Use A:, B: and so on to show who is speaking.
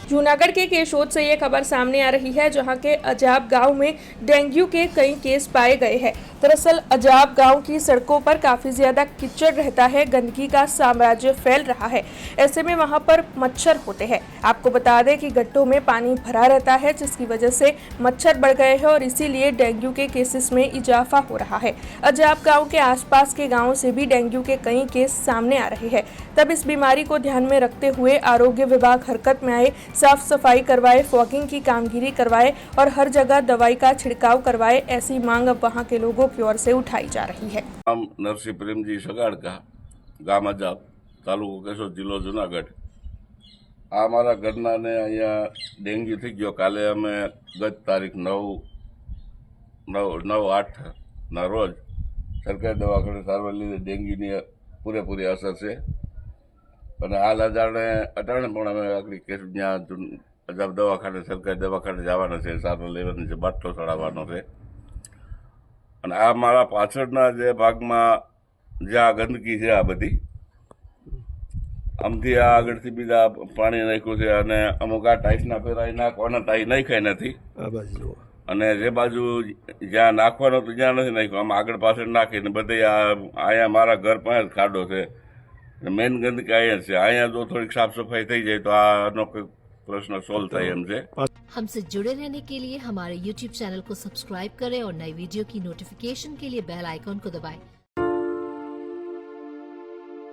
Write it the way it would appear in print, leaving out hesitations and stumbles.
A: जूनागढ़ के केशोद से ये खबर सामने आ रही है, जहां के अजाब गांव में डेंगू के कई केस पाए गए हैं। दरअसल अजाब गांव की सड़कों पर काफी ज्यादा कीचड़ रहता है, गंदगी का साम्राज्य फैल रहा है। ऐसे में वहां पर मच्छर होते हैं। आपको बता दें कि गड्ढों में पानी भरा रहता है, जिसकी वजह से मच्छर बढ़ गए हैं और इसीलिए डेंगू के केसेस में इजाफा हो रहा है। अजाब गांव के आसपास के गांवों से भी डेंगू के कई केस सामने आ रहे हैं। तब इस बीमारी को ध्यान में रखते हुए आरोग्य विभाग हरकत में आए, साफ सफाई करवाए, फॉगिंग की कामगिरी करवाए और हर जगह दवाई का छिड़काव करवाए। ऐसी मांग अब वहां के लोगों की ओर से उठाई जा रही है।
B: नाम नरसिंह प्रेमजी सगाड़का, गाम अजाब, तालुको केशोद, जिल्लो जूनागढ़। आ मारा घरना ने अहींया डेंग्यू थई गयो। काले अमे गत तारीख 9/8 ना रोज सरकारी दवाखाने सारવાર લીધે ડેન્ગ્યુની પૂરેપૂરી અસર છે અને હાલ અટાણે પણ અમે આગળ કેશોદ ત્યાં અજાબ દવાખાને સરકારી દવાખાને જવાના છે, સારવાર લેવાની છે, બાટલો ચડાવવાનો છે અને આ મારા પાછળના જે ભાગમાં જ્યાં ગંદકી છે આ બધી આમથી આ આગળથી બીજા પાણી નાખ્યું છે અને અમુક આ ટાઈસના ફેરાઈ નાખવાના ટાઈ નાખ્યા નથી અને જે બાજુ જ્યાં નાખવાનો તો જ્યાં નથી નાખ્યું, આમ આગળ પાછળ નાખીને બધે અહીંયા મારા ઘર પાસે ખાડો છે, મેઇન ગંદકી અહીંયા છે। અહીંયા જો થોડીક સાફ सफाई થઈ જાય તો આનો કોઈ प्रश्न सोल्व થાય એમ છે।
C: हमसे जुड़े रहने के लिए हमारे YouTube चैनल को सब्सक्राइब करें और नई वीडियो की नोटिफिकेशन के लिए बेल आइकॉन को दबाएं।